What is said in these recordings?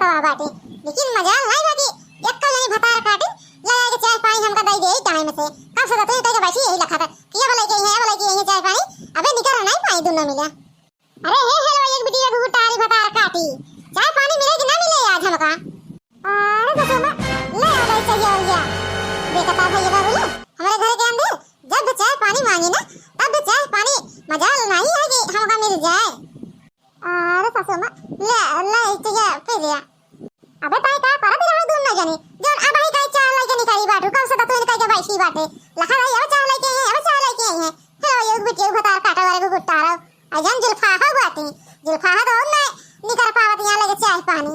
बतावा बाटे, लेकिन मजा नहीं बाटी एक कल नहीं भतार काटी लगा के चाय पानी हमका दई दे टाइम से कब से तो कह बैठी यही लखा था कि ये भलाई के है भलाई के चाय पानी अबे निकर नहीं पानी दोनों मिला। अरे हे हेलो एक बिटिया गुटारी भतार काटी चाय पानी मिले कि ना मिले आज हमका। अरे तो मैं ले आ गई चाहिए हो गया बेटा भैया का बोले हमारे घर के अंदर जब चाय पानी मांगी ना तब चाय पानी मजाल नहीं है कि हमका मिल जाए। अरे ससुर मां ले ले चाहिए पे दिया अबे ताई का परत रहा दूर ना जाने जो अब ही काई चाय लाके निकाली बाटू कब से तो निकाल के बैठी बाटे लखा रही अब चाय लाके है अब चाय लाके है हेलो एक बिटिया भतार काटा वाले को गुटारा अजन जुल्फा हा बाटी जुल्फा हा तो ना निकर पावत यहां लगे चाय पानी।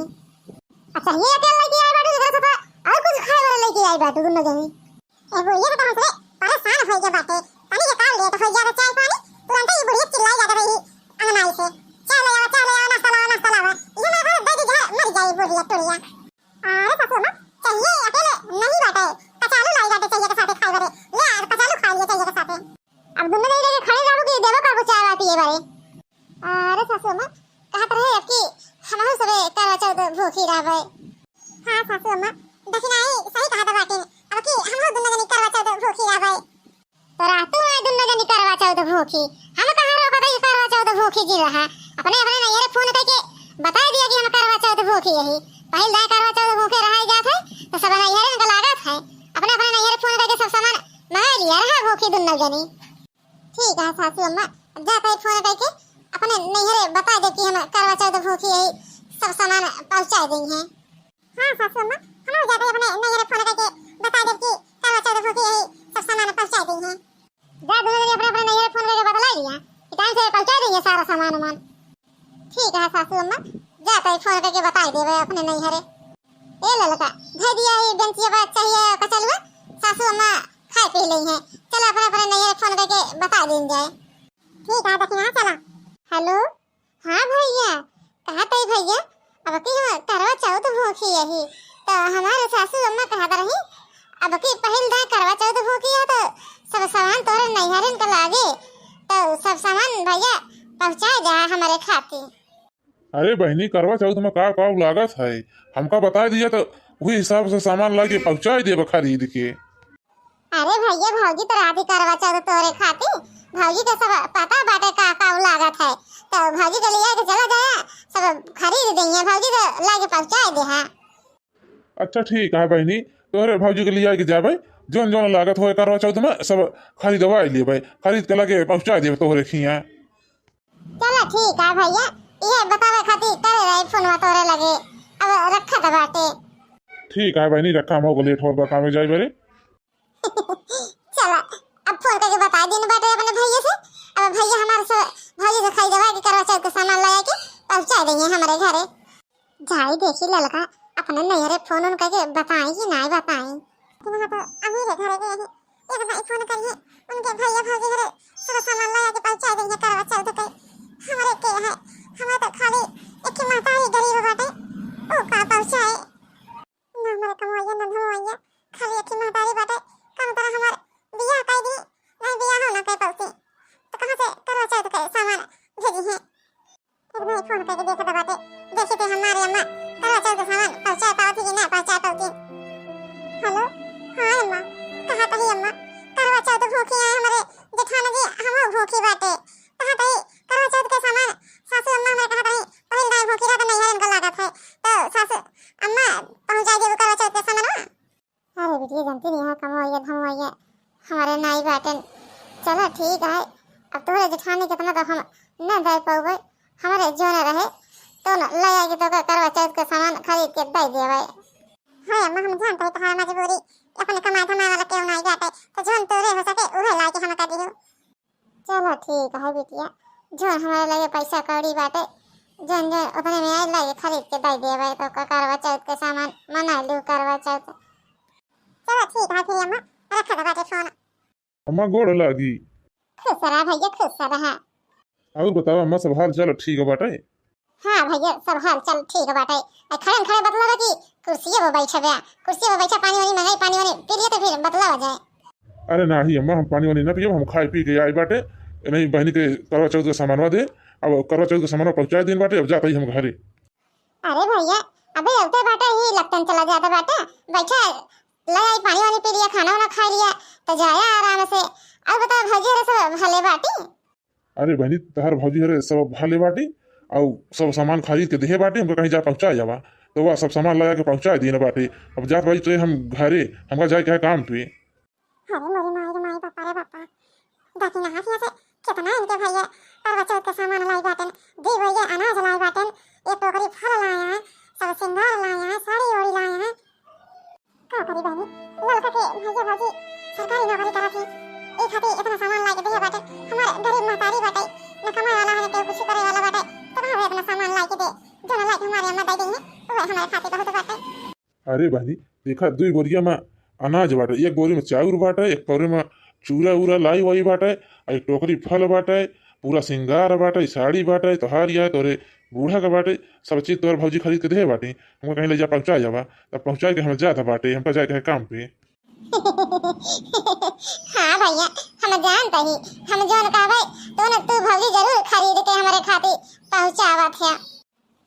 अच्छा ये क्या लेके आई बाटू इधर से और कुछ खाए वाला लेके आई बाटू दोनों जने ए बुढ़िया तो हमसे परेशान हो गया बाटे पानी के काल ले तो हो गया चाय पानी तुरंत ही बुढ़िया चिल्लाई जाता रही अंगनाई से चाय ले आ नाश्ता लावा ये मैं दे दी मर जाए बुढ़िया टुड़िया। अरे ससुर मां चाहिए अकेले नहीं बाटे कचालू लाई जाते चाहिए के साथ खाई बरे ले आ कचालू खा लिए चाहिए के साथ अब दोनों नहीं लेके खड़े रहू कि देवो का चाय वा पिए बारे। अरे ससुर मां कहत रहे अब कि हमहु सबे करवा चौथ भूखी रहबे। हां ससुर मां दखिनाई सही कहत बाटे अब कि हमहु दोनों जनी करवा चौथ भूखी रहबे तो रातू में दोनों जनी करवा चौथ भूखी हम कहां रोका दई करवा चौथ भूखी जी रहा अपने अपने नैहर फोन करके बता दिया कि हम करवा चौथ भूखी यही पहले दाई करवा चौथ भूखे रहा जात है तो सब नैहर में लागत है अपने अपने नैहर फोन करके सब सामान मंगा लिया रहा भूखी दोनों जनी। ठीक है सासू अम्मा जाते फोन करके अपने नैहर बता दे कि हम करवा चौथ भूखी यही सब सामान पहुंचा देंगे। हां सासू अम्मा हम जाते अपने नैहर फोन करके बता दे कि करवा चौथ भूखी यही सब सामान पहुंचा देंगे जा दोनों जने अपने अपने नैहर फोन करके बता लिया कि टाइम से पहुंचा देंगे सारा सामान वामान। ठीक है सासू अम्मा जाते फोन करके बता देवे अपने नैहर ए ललका धै दिया ये बेंचिया बात चाहिए कचलवा सासू अम्मा खाए पी ली है चल अपने अपने नैहर फोन करके बता दें जाए। ठीक है दखिना चला हेलो हां भैया कहत है भैया अब कि हम करवा चौथ भूखी यही तो हमारे सासू अम्मा कहत रही अब कि पहल दा करवा चौथ भूखी है तो सब सामान तोरे नैहर के लागे तो सब सामान भैया पहुंचा जा हमारे खातिर। अरे बहनी करवा चौथ में का लागत है हमका बता दिया तो वही हिसाब से सामान लाके पहुंचा देब खरीद के। अरे भैया भौजी तो राती करवा चौथ तोरे खातिर भौजी के सब पता बाटे का लागत है तो भौजी के लिए के चला जाए सब खरीद देंगे भौजी तो लाके पहुंचा दे। हां अच्छा ठीक है बहनी तोरे भौजी के लिए के जाबे जोन जोन लागत होए करवा चौथ में सब खरीदवा लेबे खरीद के लाके पहुंचा देब तोरे खिया। चलो ठीक है भैया ये बतावे खातिर करे रही फोनवा तोरे लगे अब रखा त बाटे। ठीक है बहनी रखा हम हो लेट हो बा काम जाई बरे चलो अब फोन करके बता दिन बाटे अपने भैया से अब भैया हमारे से भौजी से खरीदवा के करवा चौथ का सामान लगा के पहुंचा देंगे हमारे घरे जाई देखी ललका अपने नैहर फोन उन करके बताई कि नहीं बताई कि वहां तो अभी रे घरे गए एक बार फोन करिए उनके भैया भौजी घरे सब सामान लगा के पहुंचा देंगे करवा चौथ के हमारे के है हमारे तो खाली एक माता ही गरीब बाटे ओ का पहुंचाए ना हमारे कमाइए ना धमाइए खाली एक माता ही बाटे कम तरह हमारे बियाह कर दी नहीं बियाह हो ना कह पहुंचे तो कहां से करवा चौथ के सामान भेजी है एक बार फोन करके देखा बाटे देखी थे हमारे अम्मा करवा चौथ का सामान पहुंचा पाती कि ना पहुंचा पाती। हेलो हां अम्मा कहां तही अम्मा करवा चौथ भूखी है हमारे जेठानी जी हम भूखी बाटे कहां तही करवा चौथ के सामान सासू अम्मा हमारे कहां तही पहल दाई भूखी रहत नहीं है इनका लागत है तो सासू अम्मा पहुंचा दे करवा चौथ के सामान। अरे बेटी जानती नहीं है कमाइए धमाइए हमारे नाई बाटन चलो ठीक है अब तोरे जेठानी कितना तो हम न दे पाओगे हमारे जो न रहे तो न ले आएगी तो करवा चौथ का सामान खरीद के दे देवे। हां अम्मा हम जानते हैं तुम्हारी मजबूरी अपने कमाई धमाई वाला क्यों नहीं जाते तो जोन तोरे हो सके उहे लाके हम कर दियो। चलो ठीक है बिटिया जो हमारे लगे पैसा कौड़ी बाटे जोन जो उतने में आई लगे खरीद के दे देवे तो करवा चौथ के सामान मना लू करवा चौथ। चलो ठीक है फिर अम्मा रख दो बाटे फोन अम्मा गोड़ लागी खुश रहा भैया खुश रहा और बताओ अम्मा सब हाल चलो ठीक है बाटे। हां भैया सब हाल चल ठीक है बाटे खड़े खड़े बतला कि कुर्सी पे बैठे बे कुर्सी पे बैठा पानी वानी मंगाई पानी वानी पी लिए तो फिर बतला हो जाए। अरे नहीं अम्मा हम पानी वानी ना पिए हम खाए पी के आई बाटे नहीं बहनी के करवा चौथ का सामान दे अब करवा चौथ का सामान पहुंचा दिन बाटे अब जाते ही हम घरे। अरे भैया अबे उठे बाटे ही लगतन चला जाता बाटे, बैठा ले आई पानी वानी पी लिया, खाना वाना खा लिया तो जाया आराम से। अब बता भौजी रे सब भले बाटी। अरे बहनी तहर भौजी हरे सब भाले बाटी और सब सामान खरीद के देहे बाटे, हमको कहीं जा पहुंचा जावा तो वह सब सामान लगा के पहुंचा दिए ना बाटे। अब जात भाई तो हम घरे हमका जाए के है काम पे। अरे मोरी माई रे माई, बापा रे बापा, देखी ना हाथ से कितना इनके भैया करवा चौथ के सामान लाई बाटन, दी भैया अनाज लाई बाटन, एक टोकरी फल लाया है, सब सिंगार लाया है, साड़ी ओड़ी लाया है। का करी बहनी, लड़का के भैया भौजी सरकारी नौकरी करत थी, एक हाथी इतना सामान लाई के दिया बाटे। हमारे गरीब महतारी बाटे, न कमाए वाला है न कुछ करे वाला बाटे, तो कहां अपना सामान लाई के दे, जो न लाई के हमारे अम्मा दे दी है वो हमारे खाते बहुत बाटे। अरे बहनी देखा दो बोरिया में अनाज बाटे, एक बोरी में चाउर बाटे, एक बोरी में चूरा उरा लाई वही बाटे, एक टोकरी फल बाटे, पूरा सिंगार बाटे, साड़ी बाटे, तोहार या तोरे बूढ़ा का बाटे, सब चीज तोहर भौजी खरीद के दे बाटे। हमको कहीं ले जा पहुंचा जावा तब पहुंचा के हम जाता बाटे, हमका जाए के है काम पे। हाँ भैया हम जानते ही, हम जोन कहबे तो न तू भौजी जरूर खरीद के हमारे खातिर पहुंचावा थे।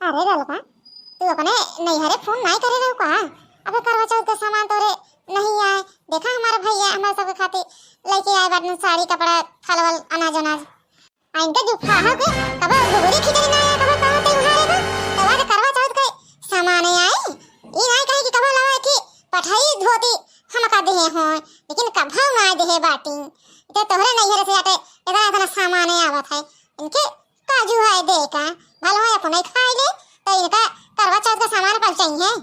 अरे ललका तू अपने नैहरे फोन नहीं करे रहो का? अबे करवा चौथ के सामान तोरे नहीं आए, देखा हमारा भैया हमारे सब खातिर लेके आए बाटन, साड़ी कपड़ा फल वल अनाज अनाज। इनके जो फाहा के कबा घुघरी खिचड़ी ना आया, कबा कहां ते उहारे बा तो आज करवा चौथ के सामान आई। ई नहीं कहे कि कबा लावा कि पठाई धोती हम का देहे हो, लेकिन कभा ना देहे बाटी तो तोहरे नैहरे से आटे इतना इतना सामान आवत है। इनके काजू है दे का भलो है अपन खाई ले तो इनका करवा चौथ का सामान पहुंचाई है।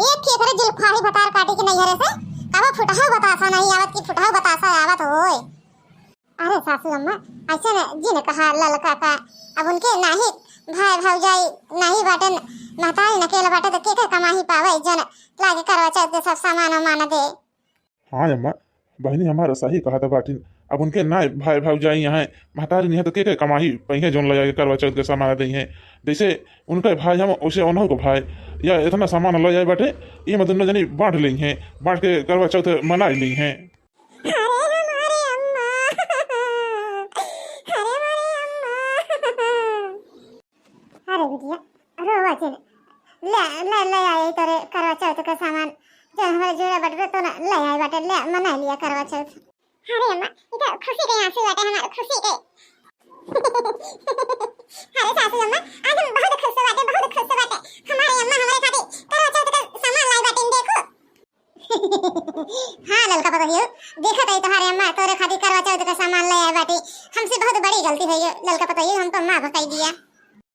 एक के करे जुल्फाड़ी बतार काटी के नैहरे से कबा फुटहा बतासा नहीं आवत कि फुटहा बतासा आवत होय। अरे सासू अम्मा ऐसे न जिन कहा ललका का अब उनके नाही भाई भौजाई नाही बाटन, महतारी नकेला बाटे तो के कमाही पावे जन लागे करवा चौथ के सब सामान मान दे। हाँ अम्मा बहनी हमारा सही कहा था बाटी, अब उनके ना भाई भौजाई यहाँ महतारी नहीं है तो के कमाही पहिए जोन लगा के करवा चौथ के सामान दी हैं। जैसे उनके भाई हम उसे उन्हों को भाई या इतना सामान ले जाए बाटे, ये मतलब जनी बांट ली हैं, बांट के करवा चौथ मना ली हैं। ले ले आए तेरे करवा चौथ का सामान जो हमारे जोड़ा बटवे तो ना ले आए बाटे, ले मना लिया करवा चौथ। अरे अम्मा इधर खुशी के आंसू बाटे हमारे खुशी के। अरे सासू अम्मा आज हम बहुत खुश बाटे, बहुत खुश बाटे, हमारे अम्मा हमारे खातिर करवा चौथ का सामान लाई बाटे देखो। हाँ ललका पतोहियो देखा तो तुम्हारे अम्मा तोरे खातिर करवा चौथ का सामान ले आए बाटे, हमसे बहुत बड़ी गलती है ये ललका पतोहियो, हमको माफ कर दिया।